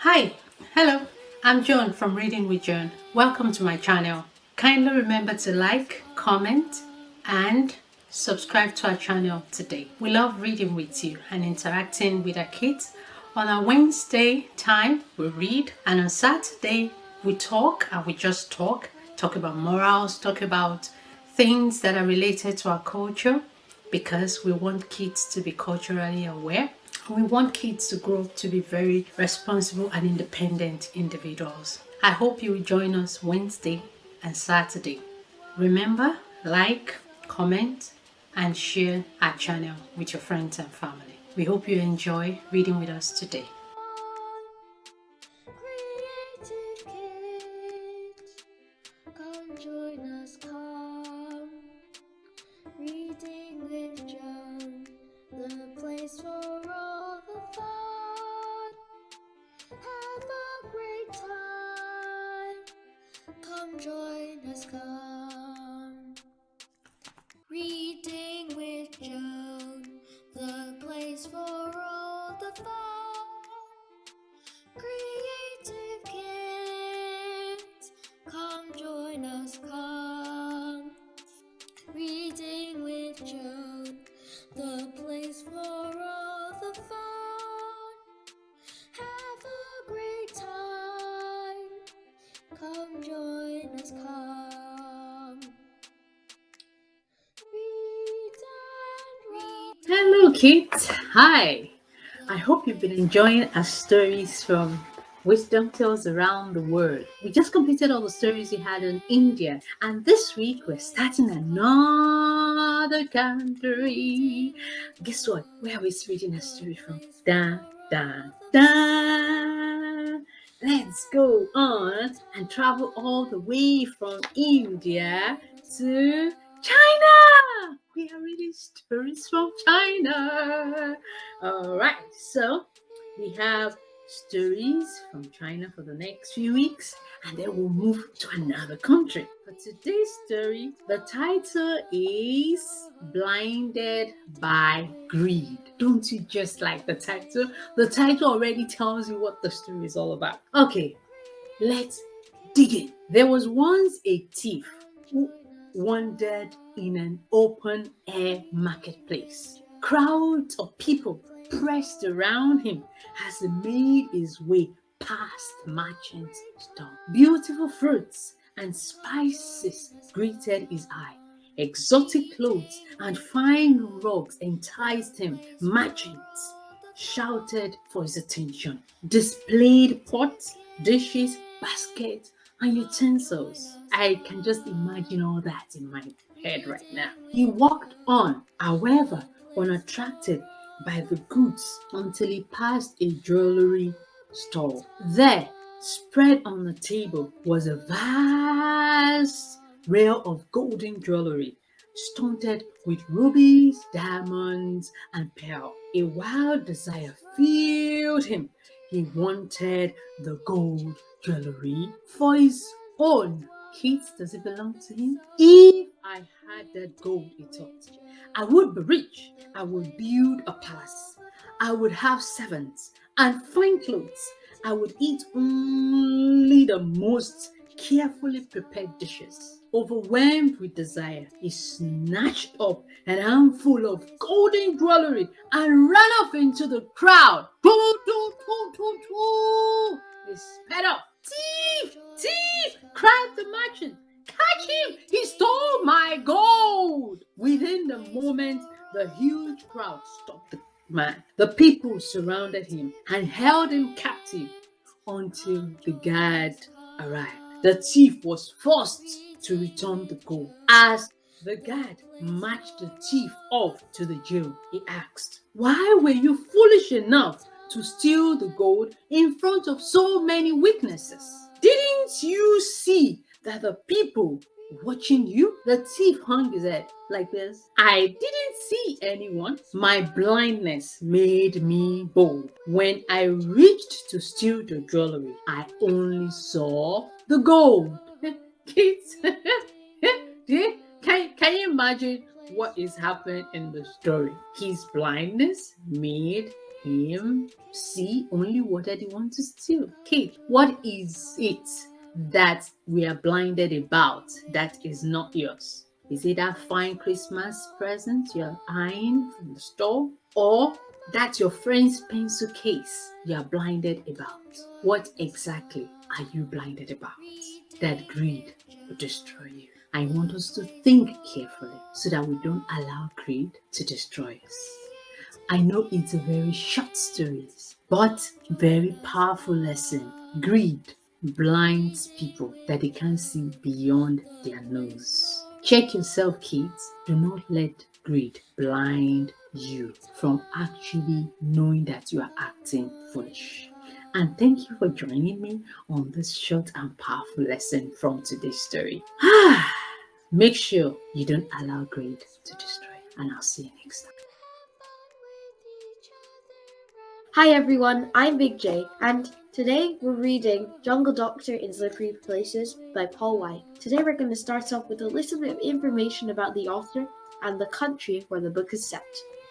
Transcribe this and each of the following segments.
Hi, hello, I'm Joan from Reading with Joan. Welcome to my channel. Kindly remember to like, comment, and subscribe to our channel today. We love reading with you and interacting with our kids. On our Wednesday time, we read, and on Saturday, we talk and we just talk about morals, talk about things that are related to our culture because we want kids to be culturally aware. We want kids to grow up to be very responsible and independent individuals. I hope you will join us Wednesday and Saturday. Remember, like, comment, and share our channel with your friends and family. We hope you enjoy reading with us today. Creative kids, come join us, come. Reading with Joan, the place for all the fun. Have a great time, come join us, come. Reading with Joan, the place for all the fun. Creative kids, come join us, come. Reading with Joan, the place for all the fun. Have a great time, come join us, come. Read and read. Hello, kids. Hi. I hope you've been enjoying our stories from Wisdom Tales Around the World. We just completed all the stories we had in India, and this week we're starting another country. Guess what? Where are we reading a story from? Da da da. Let's go on and travel all the way from India to China. We are reading stories from China. All right, so we have stories from China for the next few weeks, and then we'll move to another country. For today's story, the title is Blinded by Greed. Don't you just like the title? The title already tells you what the story is all about. Okay, let's dig in. There was once a thief who wandered in an open air marketplace. Crowds of people pressed around him as he made his way past merchants' stalls. Beautiful fruits and spices greeted his eye. Exotic clothes and fine rugs enticed him. Merchants shouted for his attention, displayed pots, dishes, baskets, and utensils. I can just imagine all that in my head right now. He walked on, however, unattracted by the goods until he passed a jewelry store. There, spread on the table, was a vast rail of golden jewelry, stunted with rubies, diamonds, and pearls. A wild desire filled him. He wanted the gold jewelry for his own. Kids, does it belong to him? If I had that gold, he thought, I would be rich. I would build a palace. I would have servants and fine clothes. I would eat only the most carefully prepared dishes. Overwhelmed with desire, he snatched up an handful of golden jewelry and ran off into the crowd. Toot, toot, toot, toot, toot. He sped up. Thief! Thief! Cried the merchant. Catch him! He stole my gold! Within the moment, the huge crowd stopped the man. The people surrounded him and held him captive until the guard arrived. The thief was forced to return the gold. As the guard marched the thief off to the jail, he asked, why were you foolish enough to steal the gold in front of so many witnesses? Didn't you see that the people watching you? The thief hung his head like this. I didn't see anyone. My blindness made me bold. When I reached to steal the jewelry, I only saw the gold. Kids, can you imagine what is happening in the story? His blindness made See, only water they want to steal. Okay, what is it that we are blinded about that is not yours? Is it that fine Christmas present you're eyeing from the store? Or that your friend's pencil case you're blinded about? What exactly are you blinded about? That greed will destroy you. I want us to think carefully so that we don't allow greed to destroy us. I know it's a very short story, but very powerful lesson. Greed blinds people that they can't see beyond their nose. Check yourself, kids. Do not let greed blind you from actually knowing that you are acting foolish. And thank you for joining me on this short and powerful lesson from today's story. Make sure you don't allow greed to destroy. And I'll see you next time. Hi everyone, I'm Big J, and today we're reading Jungle Doctor in Slippery Places by Paul White. Today we're going to start off with a little bit of information about the author and the country where the book is set.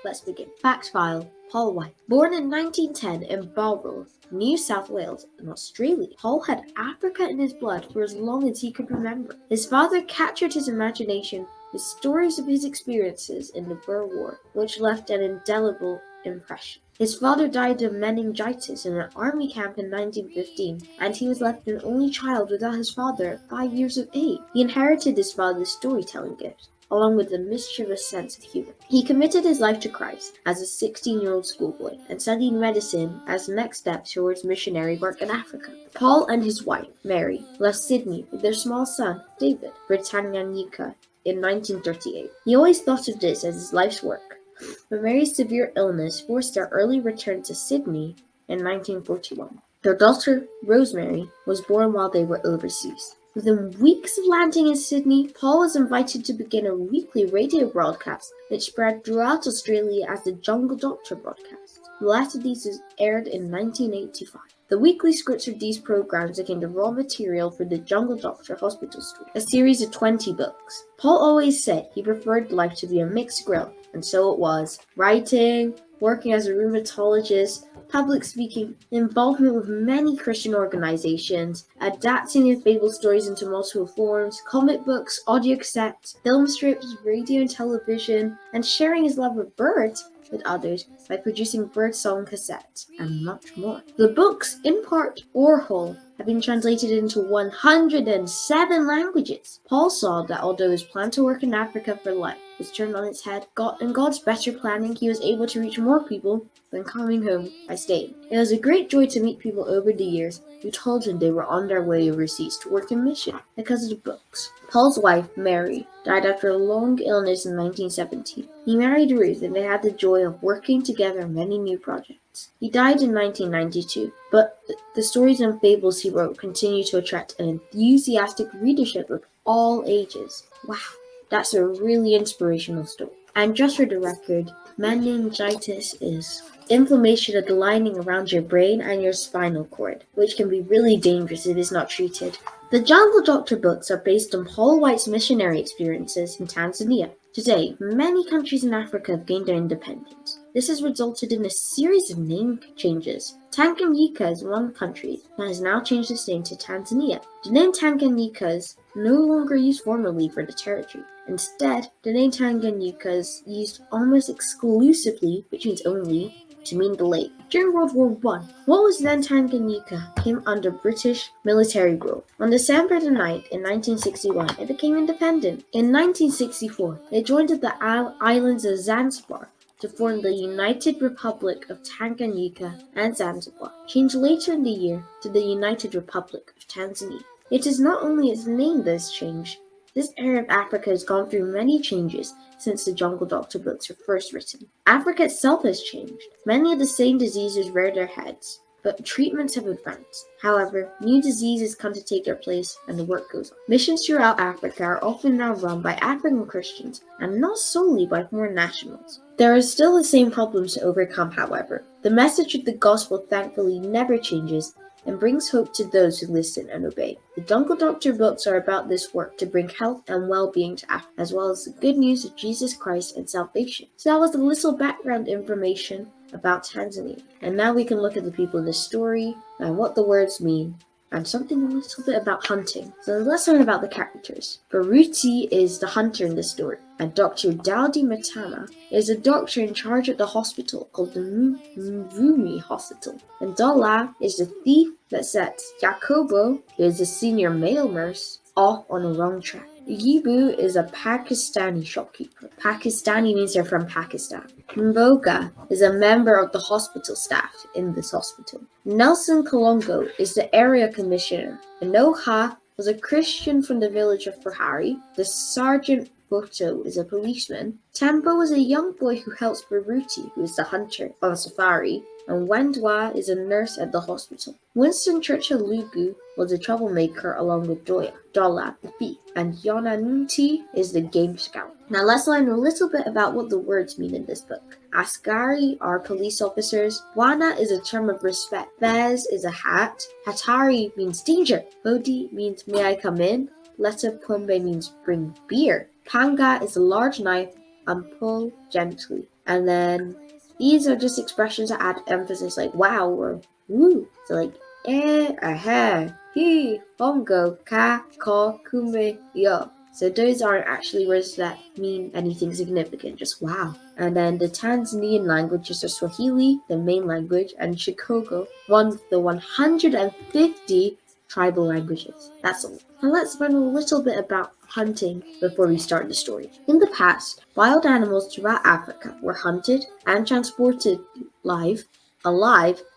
Let's begin. Fact file: Paul White. Born in 1910 in Balmoral, New South Wales, in Australia, Paul had Africa in his blood for as long as he could remember. His father captured his imagination with stories of his experiences in the Boer War, which left an indelible impression. His father died of meningitis in an army camp in 1915, and he was left an only child without his father at 5 years of age. He inherited his father's storytelling gift, along with a mischievous sense of humor. He committed his life to Christ as a 16-year-old schoolboy and studied medicine as the next step towards missionary work in Africa. Paul and his wife, Mary, left Sydney with their small son, David, for Tanganyika in 1938. He always thought of this as his life's work, but Mary's severe illness forced their early return to Sydney in 1941. Their daughter, Rosemary, was born while they were overseas. Within weeks of landing in Sydney, Paul was invited to begin a weekly radio broadcast which spread throughout Australia as the Jungle Doctor broadcast. The last of these was aired in 1985. The weekly scripts of these programs became the raw material for the Jungle Doctor Hospital Story, a series of 20 books. Paul always said he preferred life to be a mixed grill, and so it was. Writing, working as a rheumatologist, public speaking, involvement with many Christian organizations, adapting his fable stories into multiple forms, comic books, audio cassettes, film strips, radio and television, and sharing his love of birds with others by producing birdsong cassettes, and much more. The books, in part or whole, have been translated into 107 languages. Paul saw that although his plan to work in Africa for life was turned on its head, in God's better planning, he was able to reach more people than coming home by staying. It was a great joy to meet people over the years who told him they were on their way overseas to work in mission because of the books. Paul's wife, Mary, died after a long illness in 1917. He married Ruth, and they had the joy of working together on many new projects. He died in 1992, but the stories and fables he wrote continue to attract an enthusiastic readership of all ages. Wow, that's a really inspirational story. And just for the record, meningitis is inflammation of the lining around your brain and your spinal cord, which can be really dangerous if it's not treated. The Jungle Doctor books are based on Paul White's missionary experiences in Tanzania. Today, many countries in Africa have gained their independence. This has resulted in a series of name changes. Tanganyika is one country that has now changed its name to Tanzania. The name Tanganyika is no longer used formally for the territory. Instead, the name Tanganyika is used almost exclusively, which means only, to mean the lake. During World War I, what was then Tanganyika came under British military rule. On December the 9th in 1961, it became independent. In 1964, it joined the islands of Zanzibar to form the United Republic of Tanganyika and Zanzibar, changed later in the year to the United Republic of Tanzania. It is not only its name that has changed. This area of Africa has gone through many changes since the Jungle Doctor books were first written. Africa itself has changed. Many of the same diseases rear their heads, but treatments have advanced. However, new diseases come to take their place and the work goes on. Missions throughout Africa are often now run by African Christians and not solely by foreign nationals. There are still the same problems to overcome, however. The message of the gospel thankfully never changes and brings hope to those who listen and obey. The Jungle Doctor books are about this work to bring health and well-being to Africa, as well as the good news of Jesus Christ and salvation. So that was a little background information about Tanzania. And now we can look at the people in the story and what the words mean, and something a little bit about hunting. So let's learn about the characters. Baruti is the hunter in the story, and Dr. Daudi Matama is a doctor in charge at the hospital called the Mvumi Hospital. And Dola is the thief that sets Jacobo, who is a senior male nurse, off on a wrong track. Yibu is a Pakistani shopkeeper. Pakistani means they're from Pakistan. Mboga is a member of the hospital staff in this hospital. Nelson Kalongo is the area commissioner. Enoha was a Christian from the village of Prahari. The sergeant Boto is a policeman. Tembo is a young boy who helps Baruti, who is the hunter, on safari. And Wendwa is a nurse at the hospital. Winston Churchill Lugu was a troublemaker along with Dola the thief, and Yonanunti is the game scout. Now let's learn a little bit about what the words mean in this book. Askari are police officers. Wana is a term of respect. Bez is a hat. Hatari means danger. Bodhi means may I come in. Leta Pumbe means bring beer. Panga is a large knife and pull gently. And then these are just expressions that add emphasis like wow or woo. So like aha, he, bongo, ka, ko, kume, yo. So those aren't actually words that mean anything significant, just wow. And then the Tanzanian languages are Swahili, the main language, and Shikogo, one of the 150 tribal languages. That's all. Now let's learn a little bit about hunting before we start the story. In the past, wild animals throughout Africa were hunted and transported alive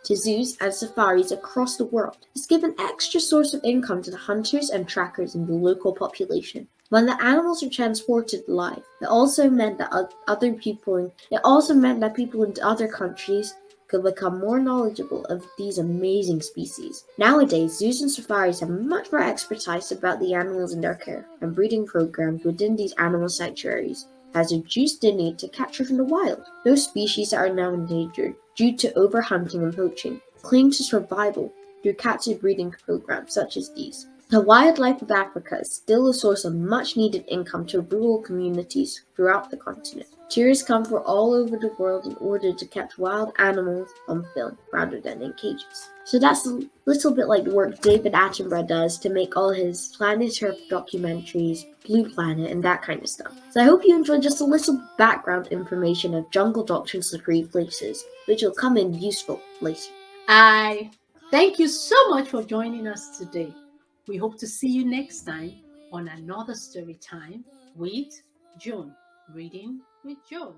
to zoos and safaris across the world. This gave an extra source of income to the hunters and trackers in the local population. When the animals were transported alive, it also meant that people in other countries could become more knowledgeable of these amazing species. Nowadays, zoos and safaris have much more expertise about the animals in their care, and breeding programs within these animal sanctuaries has reduced the need to capture from the wild. Those species that are now endangered due to overhunting and poaching cling to survival through captive breeding programs such as these. The wildlife of Africa is still a source of much-needed income to rural communities throughout the continent. Tourists come from all over the world in order to catch wild animals on film rather than in cages. So that's a little bit like the work David Attenborough does to make all his Planet Earth documentaries, Blue Planet, and that kind of stuff. So I hope you enjoyed just a little background information of Jungle Doctrine Secret Places, which will come in useful later. I thank you so much for joining us today. We hope to see you next time on another story time with Joan, reading with Joan.